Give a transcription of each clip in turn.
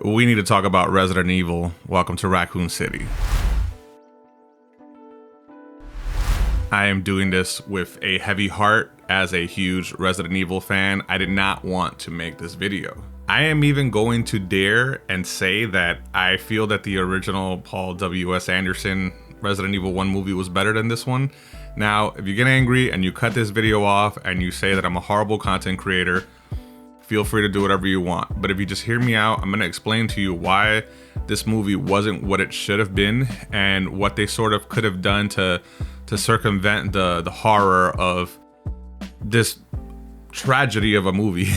We need to talk about Resident Evil. Welcome to Raccoon City. I am doing this with a heavy heart. As a huge Resident Evil fan, I did not want to make this video. I am even going to dare and say that I feel that the original Paul W.S. Anderson Resident Evil 1 movie was better than this one. Now, if you get angry and you cut this video off and you say that I'm a horrible content creator, feel free to do whatever you want. But if you just hear me out, I'm gonna explain to you why this movie wasn't what it should have been and what they sort of could have done to circumvent the horror of this tragedy of a movie.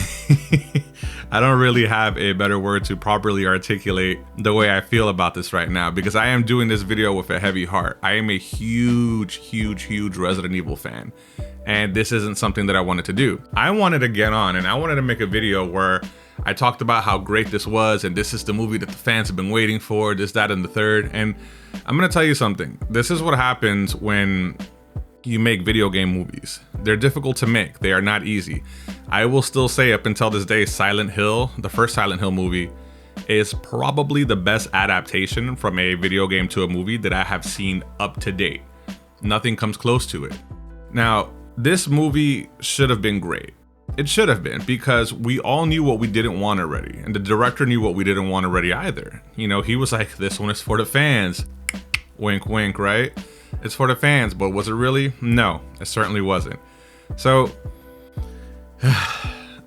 I don't really have a better word to properly articulate the way I feel about this right now, because I am doing this video with a heavy heart. I am a huge Resident Evil fan, and this isn't something that I wanted to do. I wanted to get on and I wanted to make a video where I talked about how great this was, and this is the movie that the fans have been waiting for, this, that, and the third. And I'm gonna tell you something. This is what happens when you make video game movies. They're difficult to make. They are not easy. I will still say up until this day, Silent Hill, the first Silent Hill movie, is probably the best adaptation from a video game to a movie that I have seen up to date. Nothing comes close to it. Now, this movie should have been great. It should have been, because we all knew what we didn't want already, and the director knew what we didn't want already either. You know, he was like, this one is for the fans. Wink, wink, right? It's for the fans, but was it really? No, it certainly wasn't. So,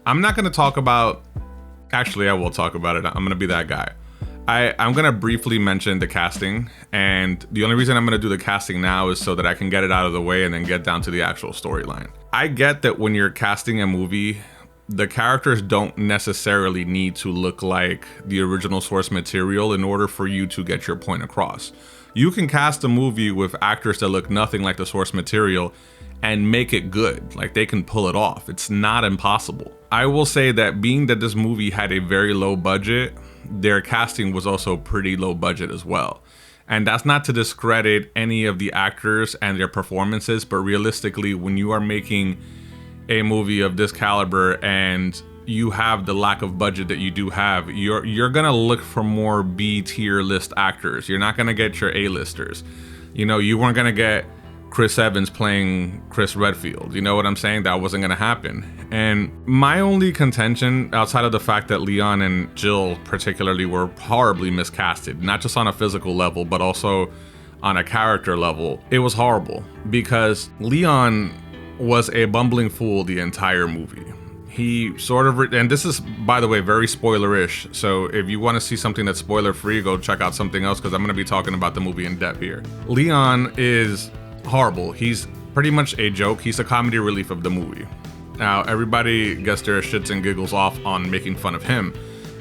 I'm not going to talk about, actually I will talk about it. I'm going to be that guy. I'm going to briefly mention the casting, and the only reason I'm going to do the casting now is so that I can get it out of the way and then get down to the actual storyline. I get that when you're casting a movie, the characters don't necessarily need to look like the original source material in order for you to get your point across. You can cast a movie with actors that look nothing like the source material and make it good. Like, they can pull it off. It's not impossible. I will say that being that this movie had a very low budget, their casting was also pretty low budget as well. And that's not to discredit any of the actors and their performances, but realistically, when you are making a movie of this caliber and you have the lack of budget that you do have, you're gonna look for more B-tier list actors. You're not gonna get your A-listers. You know, you weren't gonna get Chris Evans playing Chris Redfield. You know what I'm saying? That wasn't gonna happen. And my only contention, outside of the fact that Leon and Jill particularly were horribly miscasted, not just on a physical level, but also on a character level, it was horrible, because Leon was a bumbling fool the entire movie. He sort of, and this is, by the way, very spoilerish, so if you want to see something that's spoiler free, go check out something else, because I'm going to be talking about the movie in depth here. Leon is horrible. He's pretty much a joke. He's the comedy relief of the movie. Now, everybody gets their shits and giggles off on making fun of him,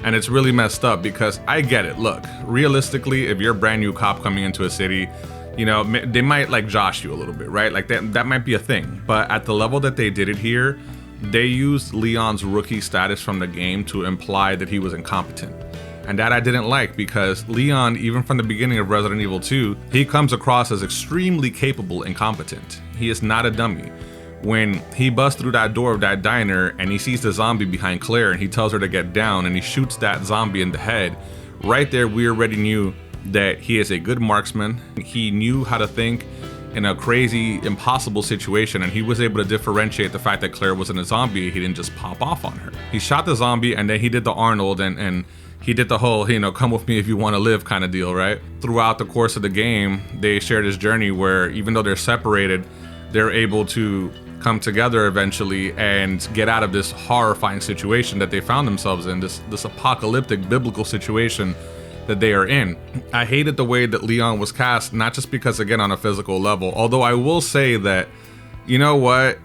and it's really messed up, because I get it. Look, realistically, if you're a brand new cop coming into a city, you know, they might like josh you a little bit, right? Like that might be a thing, but at the level that they did it here, they used Leon's rookie status from the game to imply that he was incompetent. And that I didn't like, because Leon, even from the beginning of Resident Evil 2, he comes across as extremely capable and competent. He is not a dummy. When he busts through that door of that diner and he sees the zombie behind Claire and he tells her to get down and he shoots that zombie in the head, right there we already knew that he is a good marksman. He knew how to think in a crazy, impossible situation, and he was able to differentiate the fact that Claire wasn't a zombie. He didn't just pop off on her. He shot the zombie, and then he did the Arnold, and he did the whole, you know, come with me if you want to live kind of deal, right? Throughout the course of the game, they shared this journey where, even though they're separated, they're able to come together eventually and get out of this horrifying situation that they found themselves in, this apocalyptic biblical situation that they are in. I hated the way that Leon was cast, not just because, again, on a physical level, although I will say that, you know what,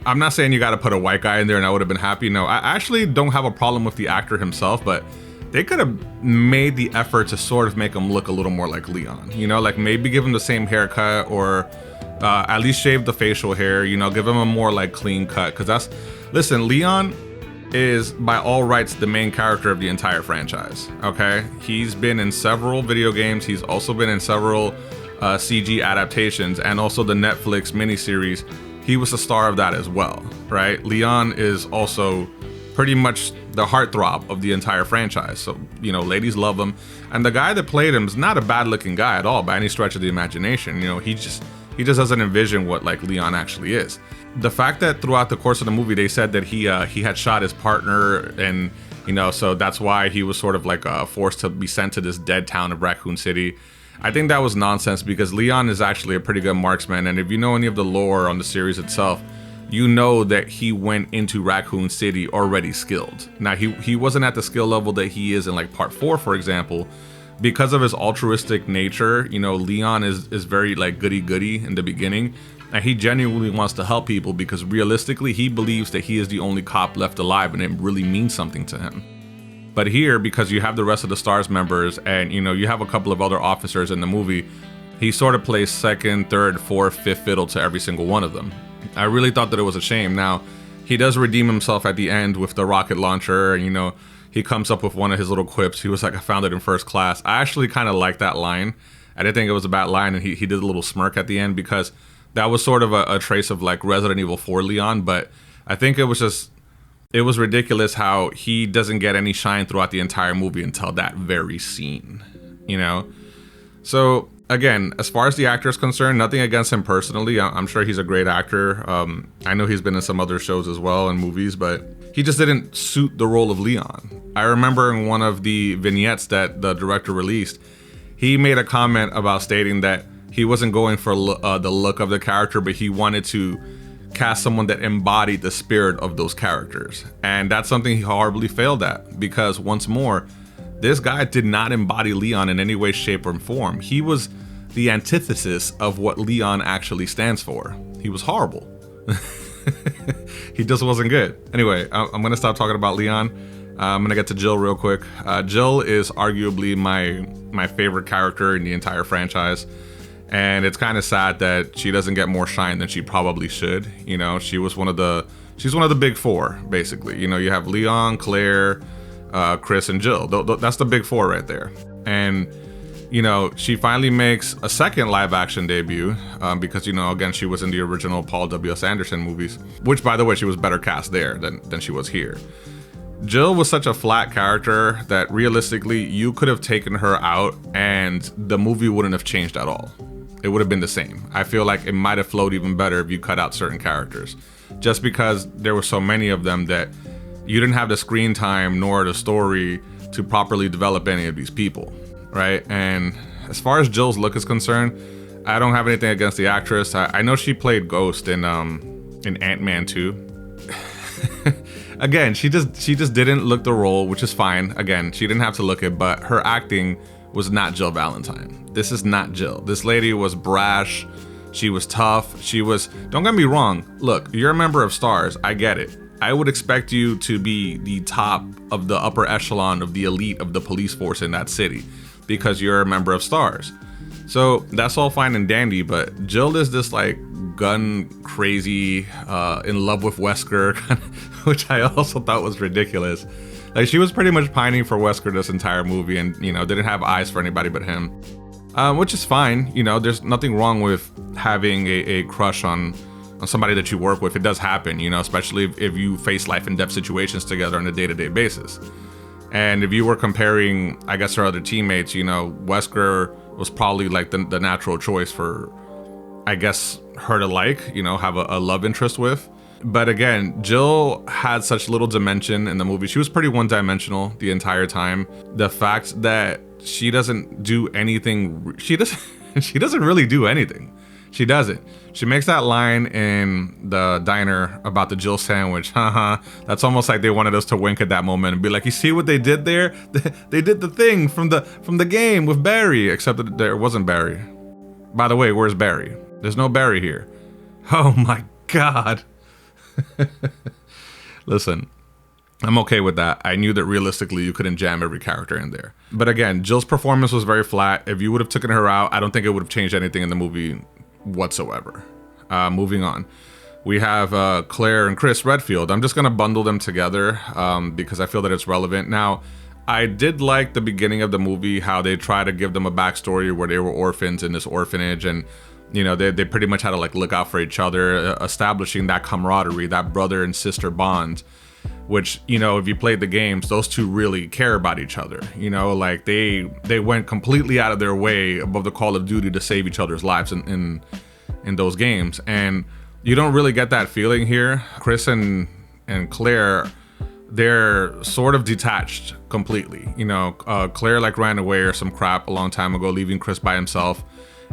I'm not saying you got to put a white guy in there and I would have been happy. No, I actually don't have a problem with the actor himself, but they could have made the effort to sort of make him look a little more like Leon, you know, like maybe give him the same haircut, or at least shave the facial hair, you know, give him a more like clean cut, because listen, Leon is by all rights the main character of the entire franchise, okay? He's been in several video games. He's also been in several CG adaptations, and also the Netflix miniseries. He was the star of that as well, right? Leon is also pretty much the heartthrob of the entire franchise. So, you know, ladies love him. And the guy that played him is not a bad looking guy at all by any stretch of the imagination. You know, he just doesn't envision what like Leon actually is. The fact that throughout the course of the movie, they said that he had shot his partner, and, you know, so that's why he was sort of like forced to be sent to this dead town of Raccoon City. I think that was nonsense, because Leon is actually a pretty good marksman. And if you know any of the lore on the series itself, you know that he went into Raccoon City already skilled. Now, he wasn't at the skill level that he is in like part 4, for example. Because of his altruistic nature, you know, Leon is very like goody-goody in the beginning. And he genuinely wants to help people, because realistically, he believes that he is the only cop left alive, and it really means something to him. But here, because you have the rest of the STARS members, and, you know, you have a couple of other officers in the movie, he sort of plays second, third, fourth, fifth fiddle to every single one of them. I really thought that it was a shame. Now, he does redeem himself at the end with the rocket launcher, and, you know, he comes up with one of his little quips. He was like, "I found it in first class." I actually kind of like that line. I didn't think it was a bad line, and he did a little smirk at the end, because that was sort of a trace of like Resident Evil 4 Leon. But I think it was ridiculous how he doesn't get any shine throughout the entire movie until that very scene, you know? So again, as far as the actor is concerned, nothing against him personally. I'm sure he's a great actor. I know he's been in some other shows as well and movies, but he just didn't suit the role of Leon. I remember in one of the vignettes that the director released, he made a comment about stating that he wasn't going for the look of the character, but he wanted to cast someone that embodied the spirit of those characters. And that's something he horribly failed at, because once more, this guy did not embody Leon in any way, shape, or form. He was the antithesis of what Leon actually stands for. He was horrible. He just wasn't good. Anyway, I'm gonna stop talking about Leon. I'm gonna get to Jill real quick. Jill is arguably my favorite character in the entire franchise. And it's kind of sad that she doesn't get more shine than she probably should. You know, she's one of the big four, basically. You know, you have Leon, Claire, Chris, and Jill. That's the big four right there. And, you know, she finally makes a second live action debut, because, you know, again, she was in the original Paul W.S. Anderson movies, which, by the way, she was better cast there than she was here. Jill was such a flat character that realistically, you could have taken her out and the movie wouldn't have changed at all. It would have been the same. I feel like it might have flowed even better if you cut out certain characters, just because there were so many of them that you didn't have the screen time nor the story to properly develop any of these people, right? And as far as Jill's look is concerned, I don't have anything against the actress. I know she played Ghost in Ant-Man 2. Again, she just didn't look the role, which is fine. Again, she didn't have to look it, but her acting was not Jill Valentine. This is not Jill. This lady was brash. She was tough. Don't get me wrong. Look, you're a member of STARS. I get it. I would expect you to be the top of the upper echelon of the elite of the police force in that city, because you're a member of STARS. So that's all fine and dandy, but Jill is this like gun crazy, in love with Wesker, which I also thought was ridiculous. Like, she was pretty much pining for Wesker this entire movie, and, you know, didn't have eyes for anybody but him, which is fine. You know, there's nothing wrong with having a crush on somebody that you work with. It does happen, you know, especially if you face life and death situations together on a day-to-day basis. And if you were comparing, I guess, her other teammates, you know, Wesker was probably like the natural choice for, I guess, her to like, you know, have a love interest with. But again, Jill had such little dimension in the movie. She was pretty one-dimensional the entire time. The fact that she doesn't do anything, she doesn't really do anything. She doesn't. She makes that line in the diner about the Jill sandwich. That's almost like they wanted us to wink at that moment and be like, you see what they did there? They did the thing from the game with Barry, except that there wasn't Barry. By the way, where's Barry? There's no Barry here. Oh my God. Listen, I'm okay with that. I knew that realistically you couldn't jam every character in there. But again, Jill's performance was very flat. If you would have taken her out, I don't think it would have changed anything in the movie whatsoever. Moving on. We have Claire and Chris Redfield. I'm just going to bundle them together because I feel that it's relevant. Now, I did like the beginning of the movie, how they try to give them a backstory where they were orphans in this orphanage, and you know, they pretty much had to like look out for each other, establishing that camaraderie, that brother and sister bond. which, you know, if you played the games, those two really care about each other. You know, like they went completely out of their way above the call of duty to save each other's lives in those games. And you don't really get that feeling here. Chris and Claire, they're sort of detached completely. You know, Claire like ran away or some crap a long time ago, leaving Chris by himself.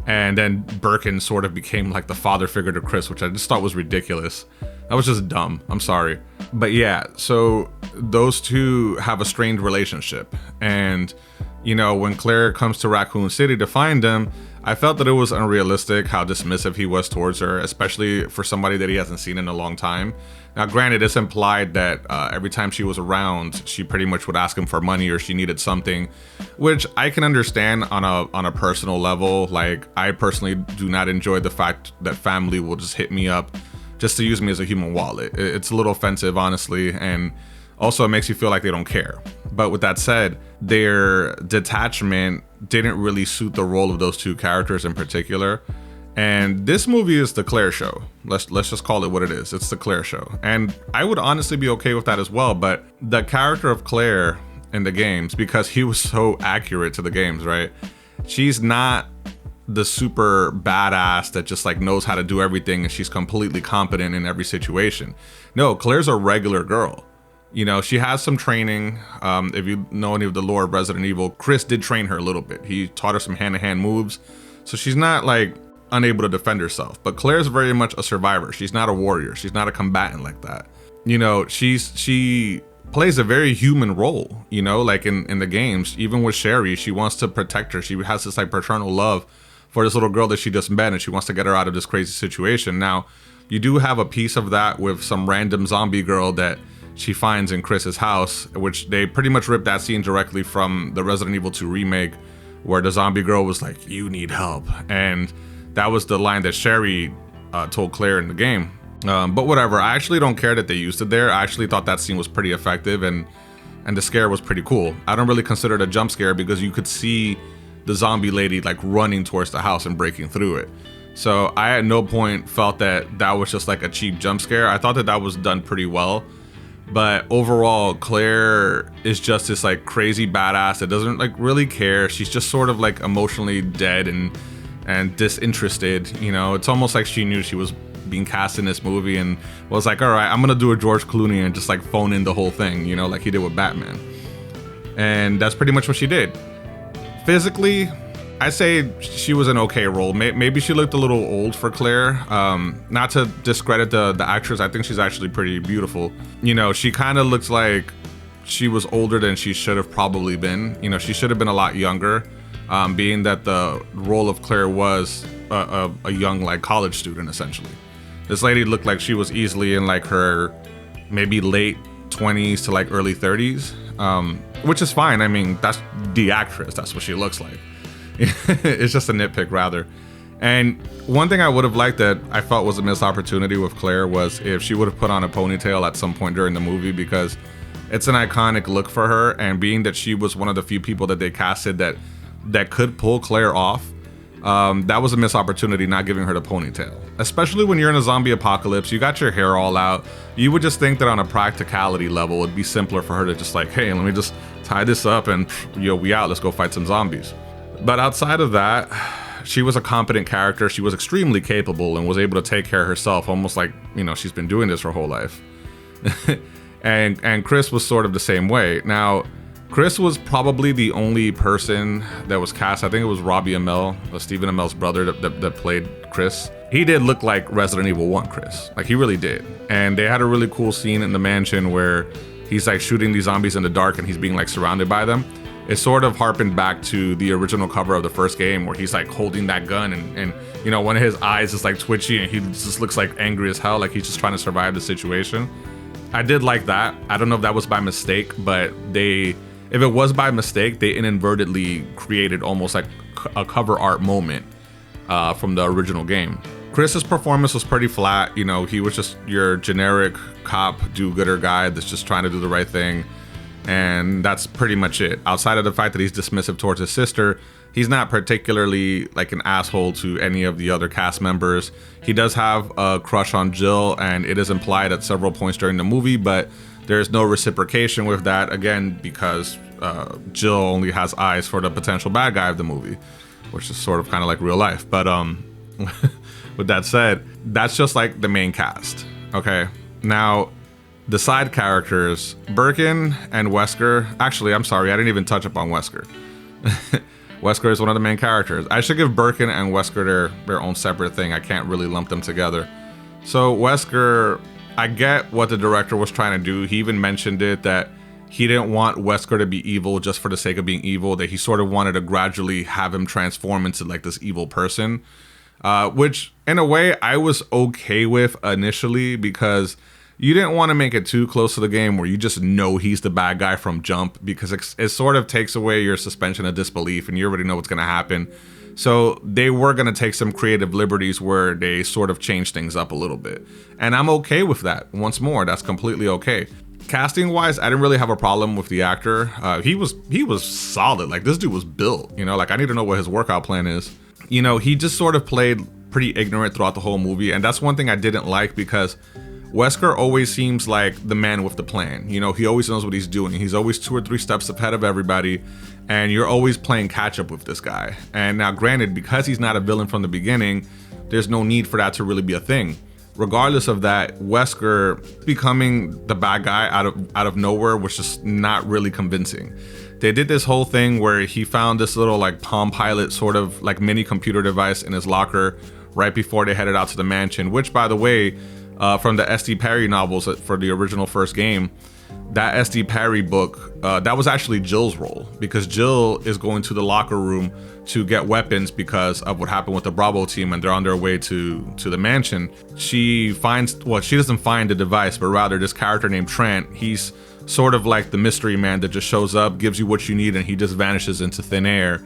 And then Birkin sort of became like the father figure to Chris, which I just thought was ridiculous. That was just dumb. I'm sorry. But yeah, so those two have a strained relationship. And, you know, when Claire comes to Raccoon City to find him, I felt that it was unrealistic how dismissive he was towards her, especially for somebody that he hasn't seen in a long time. Now, granted, it's implied that every time she was around, she pretty much would ask him for money or she needed something, which I can understand on a personal level. Like, I personally do not enjoy the fact that family will just hit me up just to use me as a human wallet. It's a little offensive, honestly, and also it makes you feel like they don't care. But with that said, their detachment didn't really suit the role of those two characters in particular. And this movie is the Claire show. Let's just call it what it is. It's the Claire show. And I would honestly be okay with that as well. But the character of Claire in the games, because he was so accurate to the games, right? She's not the super badass that just like knows how to do everything and she's completely competent in every situation. No, Claire's a regular girl. You know, she has some training. If you know any of the lore of Resident Evil, Chris did train her a little bit. He taught her some hand-to-hand moves. So she's not like unable to defend herself. But Claire's very much a survivor. She's not a warrior. She's not a combatant like that. You know, she plays a very human role, you know, like in the games. Even with Sherry, she wants to protect her. She has this like paternal love for this little girl that she just met, and she wants to get her out of this crazy situation. Now, you do have a piece of that with some random zombie girl that she finds in Chris's house, which they pretty much ripped that scene directly from the Resident Evil 2 remake, where the zombie girl was like, "You need help," and that was the line that Sherry told Claire in the game. But whatever, I actually don't care that they used it there. I actually thought that scene was pretty effective, and the scare was pretty cool. I don't really consider it a jump scare because you could see the zombie lady like running towards the house and breaking through it. So I at no point felt that that was just like a cheap jump scare. I thought that that was done pretty well. But overall, Claire is just this like crazy badass that doesn't like really care. She's just sort of like emotionally dead and disinterested. You know, it's almost like she knew she was being cast in this movie and was like, all right, I'm gonna do a George Clooney and just like phone in the whole thing, you know, like he did with Batman. And that's pretty much what she did. Physically, I say she was an okay role. Maybe she looked a little old for Claire. Not to discredit the actress, I think she's actually pretty beautiful. You know, she kind of looks like she was older than she should have probably been. You know, she should have been a lot younger, being that the role of Claire was a young like college student essentially. This lady looked like she was easily in like her maybe late 20s to like early 30s, which is fine. I mean, that's the actress. That's what she looks like. It's just a nitpick rather. And one thing I would have liked that I felt was a missed opportunity with Claire was if she would have put on a ponytail at some point during the movie, because it's an iconic look for her. And being that she was one of the few people that they casted that could pull Claire off, that was a missed opportunity not giving her the ponytail. Especially when you're in a zombie apocalypse, you got your hair all out. You would just think that on a practicality level, it'd be simpler for her to just like, hey, let me just tie this up and we out, let's go fight some zombies. But outside of that, she was a competent character. She was extremely capable and was able to take care of herself, almost like, you know, she's been doing this her whole life. and Chris was sort of the same way. Now, Chris was probably the only person that was cast. I think it was Robbie Amell, Stephen Amell's brother that played Chris. He did look like Resident Evil 1 Chris. Like, he really did. And they had a really cool scene in the mansion where he's like shooting these zombies in the dark and he's being like surrounded by them. It sort of harkened back to the original cover of the first game where he's like holding that gun and you know, one of his eyes is like twitchy and he just looks like angry as hell, like he's just trying to survive the situation. I did like that. I don't know if that was by mistake, but if it was by mistake, they inadvertently created almost like a cover art moment from the original game. Chris's performance was pretty flat. You know, he was just your generic cop do-gooder guy that's just trying to do the right thing. And that's pretty much it. Outside of the fact that he's dismissive towards his sister, he's not particularly like an asshole to any of the other cast members. He does have a crush on Jill, and it is implied at several points during the movie, but There's no reciprocation with that, again, because Jill only has eyes for the potential bad guy of the movie, which is sort of kind of like real life. But with that said, that's just like the main cast. Okay, now the side characters, Birkin and Wesker. Actually, I'm sorry, I didn't even touch upon Wesker. Wesker is one of the main characters. I should give Birkin and Wesker their own separate thing. I can't really lump them together. So Wesker, I get what the director was trying to do. He even mentioned it, that he didn't want Wesker to be evil just for the sake of being evil, that he sort of wanted to gradually have him transform into like this evil person, which in a way I was okay with initially, because you didn't want to make it too close to the game where you just know he's the bad guy from jump, because it sort of takes away your suspension of disbelief and you already know what's going to happen. So they were going to take some creative liberties where they sort of change things up a little bit. And I'm okay with that. Once more, that's completely okay. Casting wise, I didn't really have a problem with the actor. He was solid. Like, this dude was built, like I need to know what his workout plan is. He just sort of played pretty ignorant throughout the whole movie. And that's one thing I didn't like, because Wesker always seems like the man with the plan. He always knows what he's doing. He's always 2 or 3 steps ahead of everybody, and you're always playing catch up with this guy. And now granted, because he's not a villain from the beginning, there's no need for that to really be a thing. Regardless of that, Wesker becoming the bad guy out of nowhere was just not really convincing. They did this whole thing where he found this little like Palm Pilot sort of like mini computer device in his locker right before they headed out to the mansion, which, by the way, from the S.D. Perry novels for the original first game, that S.D. Perry book, that was actually Jill's role, because Jill is going to the locker room to get weapons because of what happened with the Bravo team, and they're on their way to the mansion. She doesn't find the device, but rather this character named Rant. He's sort of like the mystery man that just shows up, gives you what you need, and he just vanishes into thin air.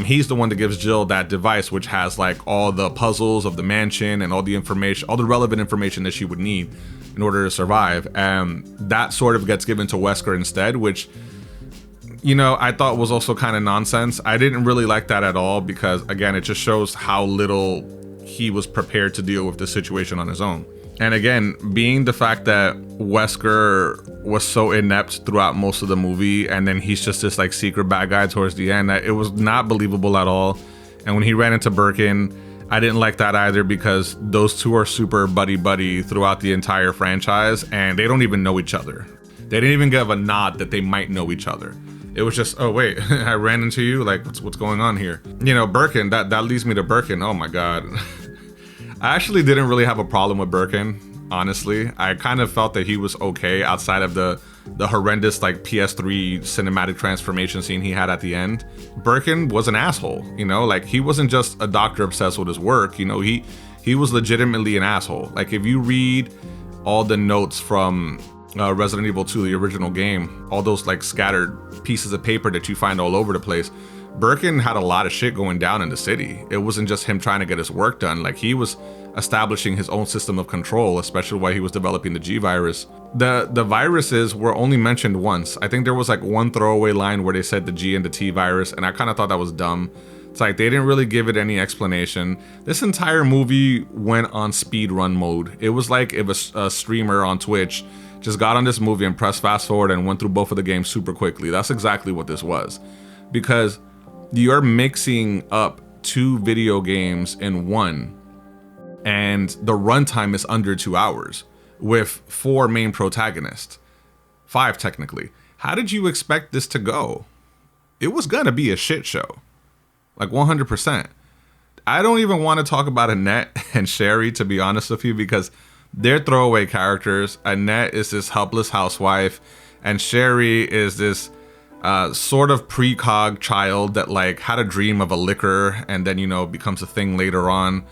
He's the one that gives Jill that device, which has like all the puzzles of the mansion and all the information, all the relevant information that she would need in order to survive. And that sort of gets given to Wesker instead, which, I thought was also kind of nonsense. I didn't really like that at all, because again, it just shows how little he was prepared to deal with the situation on his own. And again, being the fact that Wesker was so inept throughout most of the movie, and then he's just this like secret bad guy towards the end, that it was not believable at all. And when he ran into Birkin, I didn't like that either, because those two are super buddy throughout the entire franchise, and they don't even know each other. They didn't even give a nod that they might know each other. It was just, oh wait, I ran into you, like what's going on here? Birkin, that leads me to Birkin. Oh my god. I actually didn't really have a problem with Birkin, honestly. I kind of felt that he was okay outside of the horrendous like PS3 cinematic transformation scene he had at the end. Birkin was an asshole, like he wasn't just a doctor obsessed with his work, he was legitimately an asshole. Like, if you read all the notes from Resident Evil 2, the original game, all those like scattered pieces of paper that you find all over the place, Birkin had a lot of shit going down in the city. It wasn't just him trying to get his work done. Like, he was establishing his own system of control, especially while he was developing the G virus. The viruses were only mentioned once. I think there was like one throwaway line where they said the G and the T virus, and I kind of thought that was dumb. It's like they didn't really give it any explanation. This entire movie went on speed run mode. It was like if a streamer on Twitch just got on this movie and pressed fast forward and went through both of the games super quickly. That's exactly what this was, because you're mixing up 2 video games in one, and the runtime is under 2 hours with 4 main protagonists, 5 technically. How did you expect this to go? It was gonna be a shit show, like 100%. I don't even want to talk about Annette and Sherry, to be honest with you, because they're throwaway characters. Annette is this helpless housewife, and Sherry is this sort of precog child that like had a dream of a liquor and then becomes a thing later on,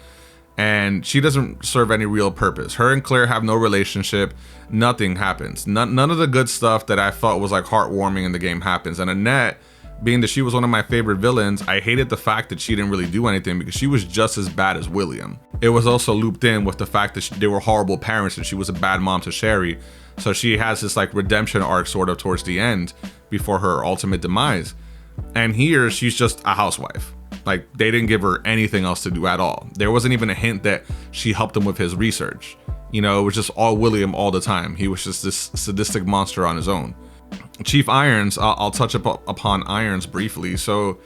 and she doesn't serve any real purpose. Her and Claire have no relationship. Nothing happens. None of the good stuff that I thought was like heartwarming in the game happens. And Annette, being that she was one of my favorite villains, I hated the fact that she didn't really do anything, because she was just as bad as William. It was also looped in with the fact that they were horrible parents and she was a bad mom to Sherry. So she has this like redemption arc sort of towards the end before her ultimate demise. And here she's just a housewife. Like, they didn't give her anything else to do at all. There wasn't even a hint that she helped him with his research. You know, it was just all William all the time. He was just this sadistic monster on his own. Chief Irons, I'll touch upon Irons briefly. So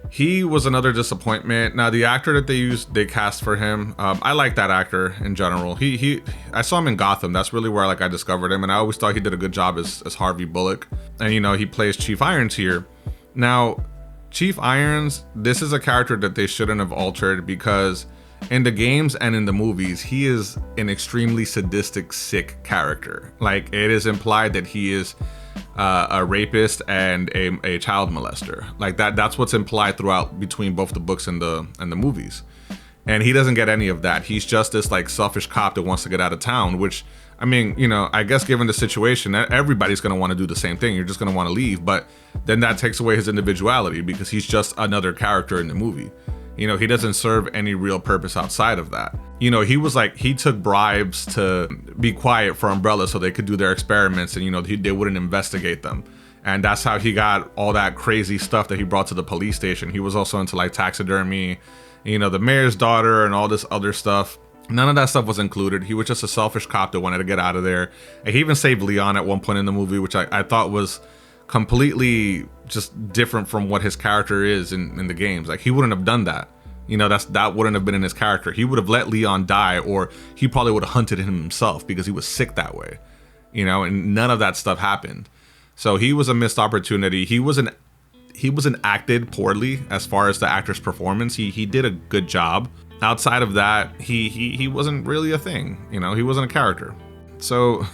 he was another disappointment. Now, the actor that they cast for him, I like that actor in general. I saw him in Gotham. That's really where I discovered him, and I always thought he did a good job as Harvey Bullock. And you know, he plays Chief Irons here. Now, Chief Irons, this is a character that they shouldn't have altered, because in the games and in the movies, he is an extremely sadistic, sick character. Like, it is implied that he is a rapist and a child molester. Like, that's what's implied throughout between both the books and the movies. And he doesn't get any of that. He's just this like selfish cop that wants to get out of town, which, I mean, you know, I guess given the situation, everybody's going to want to do the same thing. You're just going to want to leave. But then that takes away his individuality, because he's just another character in the movie. You know, he doesn't serve any real purpose outside of that. You know, he took bribes to be quiet for Umbrella so they could do their experiments, and, you know, they wouldn't investigate them. And that's how he got all that crazy stuff that he brought to the police station. He was also into like taxidermy, you know, the mayor's daughter and all this other stuff. None of that stuff was included. He was just a selfish cop that wanted to get out of there. And he even saved Leon at one point in the movie, which I thought was completely just different from what his character is in the games. Like, he wouldn't have done that. You know, that wouldn't have been in his character. He would have let Leon die, or he probably would have hunted him himself, because he was sick that way. You know, and none of that stuff happened. So he was a missed opportunity. He wasn't acted poorly as far as the actor's performance. He did a good job. Outside of that, he wasn't really a thing. You know, he wasn't a character. So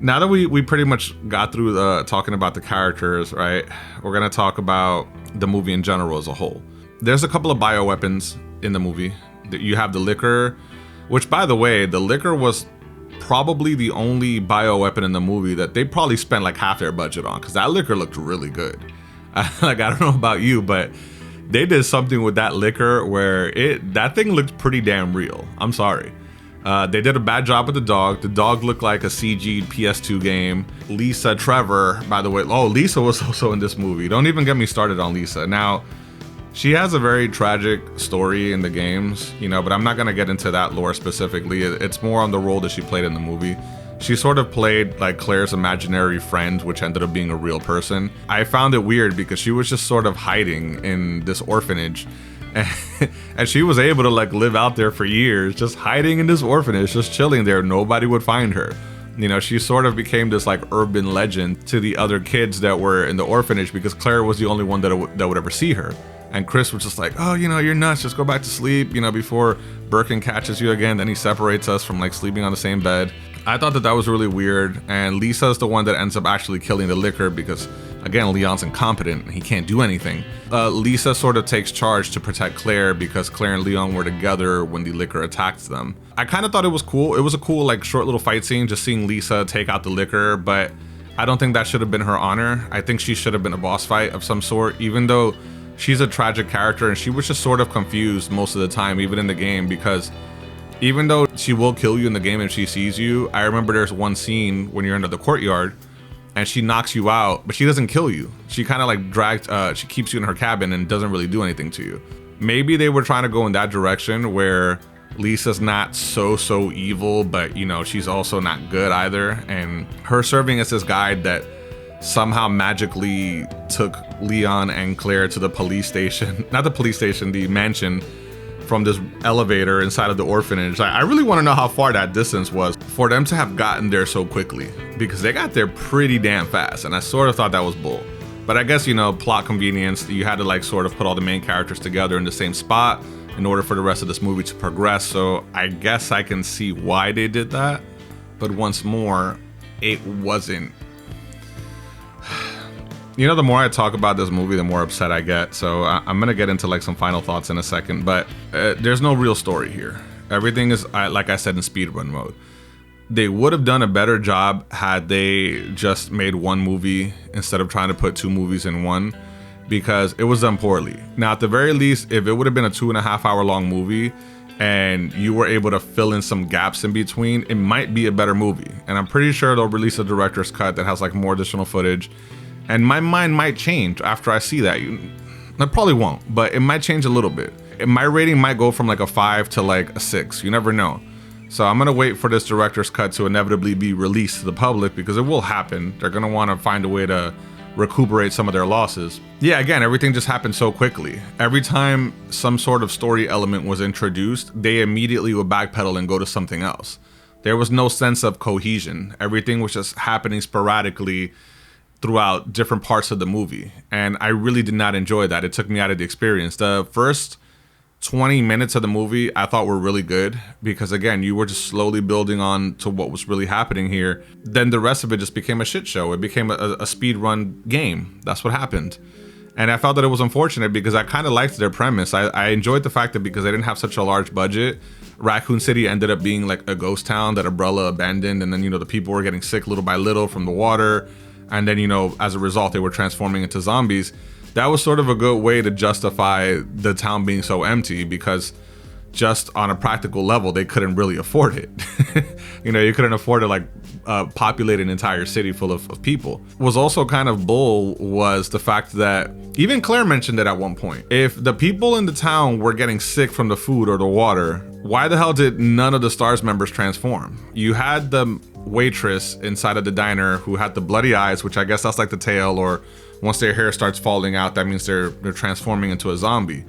now that we pretty much got through talking about the characters, right? We're gonna talk about the movie in general as a whole. There's a couple of bioweapons in the movie. You have the liquor, which, by the way, the liquor was probably the only bioweapon in the movie that they probably spent like half their budget on, because that liquor looked really good. Like, I don't know about you, but they did something with that liquor where that thing looked pretty damn real. I'm sorry. They did a bad job with the dog. The dog looked like a CG PS2 game. Lisa Trevor, by the way. Oh, Lisa was also in this movie. Don't even get me started on Lisa. Now, she has a very tragic story in the games, you know, but I'm not going to get into that lore specifically. It's more on the role that she played in the movie. She sort of played like Claire's imaginary friend, which ended up being a real person. I found it weird because she was just sort of hiding in this orphanage. And she was able to like live out there for years, just hiding in this orphanage, just chilling there. Nobody would find her. You know, she sort of became this like urban legend to the other kids that were in the orphanage, because Claire was the only one that would ever see her. And Chris was just like, oh, you know, you're nuts. Just go back to sleep, you know, before Birkin catches you again. Then he separates us from like sleeping on the same bed. I thought that was really weird. And Lisa's the one that ends up actually killing the liquor, because, again, Leon's incompetent and he can't do anything. Lisa sort of takes charge to protect Claire, because Claire and Leon were together when the liquor attacked them. I kind of thought it was cool. It was a cool, like, short little fight scene, just seeing Lisa take out the liquor. But I don't think that should have been her honor. I think she should have been a boss fight of some sort, even though she's a tragic character, and she was just sort of confused most of the time, even in the game, because even though she will kill you in the game if she sees you, I remember there's one scene when you're under the courtyard and she knocks you out, but she doesn't kill you. She kind of like she keeps you in her cabin and doesn't really do anything to you. Maybe they were trying to go in that direction where Lisa's not so evil, but, you know, she's also not good either. And her serving as this guide that somehow magically took Leon and Claire to the police station, not the police station, the mansion, from this elevator inside of the orphanage. I really want to know how far that distance was for them to have gotten there so quickly, because they got there pretty damn fast, and I sort of thought that was bull. But I guess, you know, plot convenience, you had to like sort of put all the main characters together in the same spot in order for the rest of this movie to progress. So I guess I can see why they did that. But once more, it wasn't. You know, the more I talk about this movie, the more upset I get. So I'm going to get into like some final thoughts in a second, but there's no real story here. Everything is, like I said, in speedrun mode. They would have done a better job had they just made one movie instead of trying to put two movies in one, because it was done poorly. Now, at the very least, if it would have been a 2.5 hour long movie and you were able to fill in some gaps in between, it might be a better movie. And I'm pretty sure they'll release a director's cut that has like more additional footage. And my mind might change after I see that. I probably won't, but it might change a little bit. My rating might go from like a 5 to like a 6. You never know. So I'm gonna wait for this director's cut to inevitably be released to the public, because it will happen. They're gonna want to find a way to recuperate some of their losses. Yeah, again, everything just happened so quickly. Every time some sort of story element was introduced, they immediately would backpedal and go to something else. There was no sense of cohesion. Everything was just happening sporadically throughout different parts of the movie. And I really did not enjoy that. It took me out of the experience. The first 20 minutes of the movie I thought were really good, because again, you were just slowly building on to what was really happening here. Then the rest of it just became a shit show. It became a speed run game. That's what happened. And I felt that it was unfortunate, because I kind of liked their premise. I enjoyed the fact that because they didn't have such a large budget, Raccoon City ended up being like a ghost town that Umbrella abandoned. And then, you know, the people were getting sick little by little from the water. And then, you know, as a result, they were transforming into zombies. That was sort of a good way to justify the town being so empty, because just on a practical level, they couldn't really afford it. You know, you couldn't afford to like populate an entire city full of people. What was also kind of bull was the fact that even Claire mentioned it at one point. If the people in the town were getting sick from the food or the water, why the hell did none of the STARS members transform? You had the waitress inside of the diner who had the bloody eyes, which I guess that's like the tail, or once their hair starts falling out, that means they're transforming into a zombie.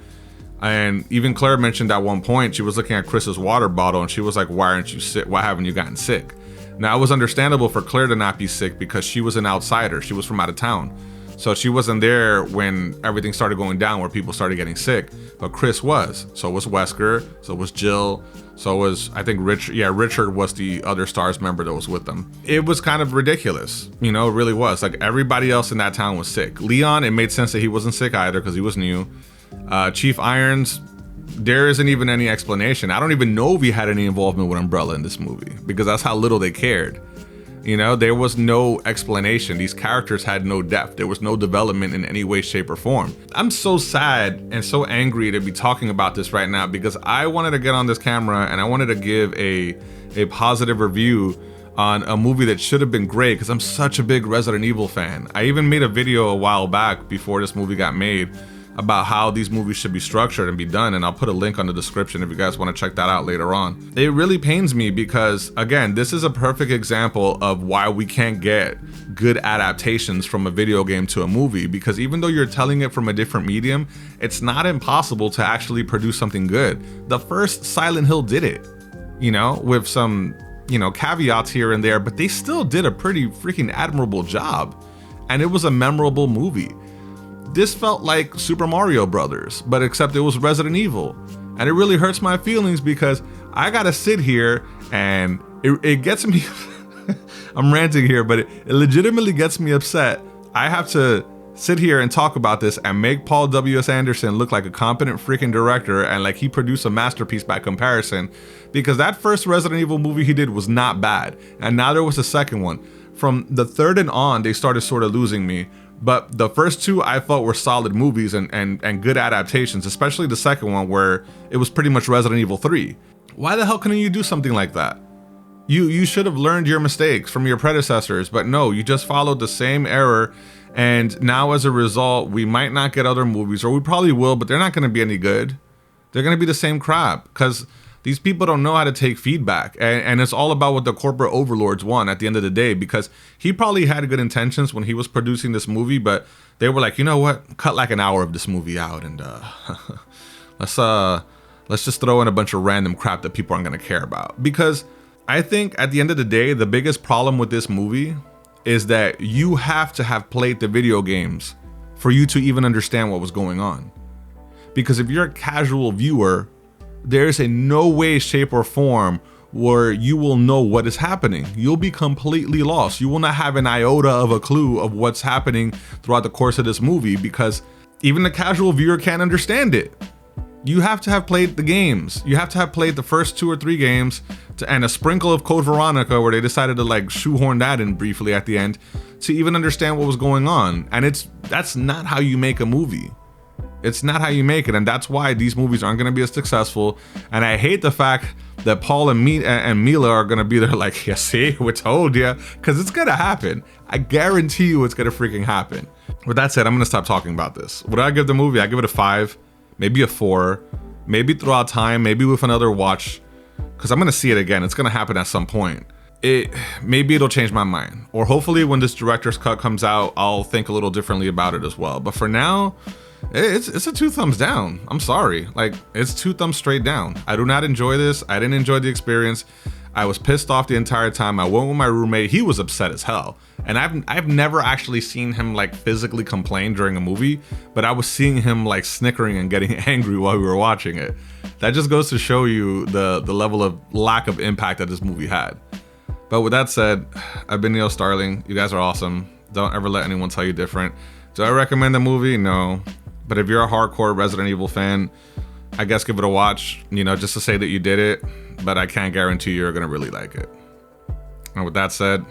And even Claire mentioned at one point, she was looking at Chris's water bottle and she was like, why aren't you sick? Why haven't you gotten sick? Now, it was understandable for Claire to not be sick because she was an outsider. She was from out of town. So she wasn't there when everything started going down, where people started getting sick. But Chris was. So was Wesker. So was Jill. So was, I think, Richard. Yeah, Richard was the other STARS member that was with them. It was kind of ridiculous. You know, it really was. Like, everybody else in that town was sick. Leon, it made sense that he wasn't sick either because he was new. Chief Irons, there isn't even any explanation. I don't even know if he had any involvement with Umbrella in this movie, because that's how little they cared. You know, there was no explanation. These characters had no depth. There was no development in any way, shape, or form. I'm so sad and so angry to be talking about this right now, because I wanted to get on this camera and I wanted to give a positive review on a movie that should have been great, because I'm such a big Resident Evil fan. I even made a video a while back before this movie got made about how these movies should be structured and be done, and I'll put a link on the description if you guys want to check that out later on. It really pains me because, again, this is a perfect example of why we can't get good adaptations from a video game to a movie, because even though you're telling it from a different medium, it's not impossible to actually produce something good. The first Silent Hill did it, you know, with some, you know, caveats here and there, but they still did a pretty freaking admirable job, and it was a memorable movie. This felt like Super Mario Brothers, but except it was Resident Evil. And it really hurts my feelings because I gotta sit here and it gets me, I'm ranting here, but it legitimately gets me upset. I have to sit here and talk about this and make Paul W.S. Anderson look like a competent freaking director and like he produced a masterpiece by comparison, because that first Resident Evil movie he did was not bad. And now there was a second one. From the third and on, they started sort of losing me. But the first two I felt were solid movies and good adaptations, especially the second one where it was pretty much Resident Evil 3. Why the hell couldn't you do something like that? You should have learned your mistakes from your predecessors, but no, you just followed the same error. And now as a result, we might not get other movies, or we probably will, but they're not going to be any good. They're going to be the same crap, because these people don't know how to take feedback, and it's all about what the corporate overlords want at the end of the day, because he probably had good intentions when he was producing this movie, but they were like, you know what, cut like an hour of this movie out and let's just throw in a bunch of random crap that people aren't going to care about. Because I think at the end of the day, the biggest problem with this movie is that you have to have played the video games for you to even understand what was going on. Because if you're a casual viewer, there's in no way, shape, or form where you will know what is happening. You'll be completely lost. You will not have an iota of a clue of what's happening throughout the course of this movie, because even the casual viewer can't understand it. You have to have played the games. You have to have played the first 2 or 3 games and a sprinkle of Code Veronica, where they decided to like shoehorn that in briefly at the end, to even understand what was going on. And that's not how you make a movie. It's not how you make it, and that's why these movies aren't going to be as successful. And I hate the fact that Paul and Mila are going to be there like, yeah, see, we told you, because it's going to happen. I guarantee you it's going to freaking happen. With that said, I'm gonna stop talking about this. What do I give the movie? I give it a 5, maybe a 4, maybe throughout time, maybe with another watch, because I'm gonna see it again. It's gonna happen at some point. Maybe it'll change my mind, or hopefully when this director's cut comes out, I'll think a little differently about it as well. But for now, it's a 2 thumbs down. I'm sorry, like it's 2 thumbs straight down. I do not enjoy this. I didn't enjoy the experience. I was pissed off the entire time. I went with my roommate. He was upset as hell. And I've never actually seen him like physically complain during a movie, but I was seeing him like snickering and getting angry while we were watching it. That just goes to show you the level of lack of impact that this movie had. But with that said, I've been Neostarling. You guys are awesome. Don't ever let anyone tell you different. Do I recommend the movie? No. But if you're a hardcore Resident Evil fan, I guess give it a watch, you know, just to say that you did it, but I can't guarantee you're gonna really like it. And with that said,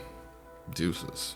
deuces.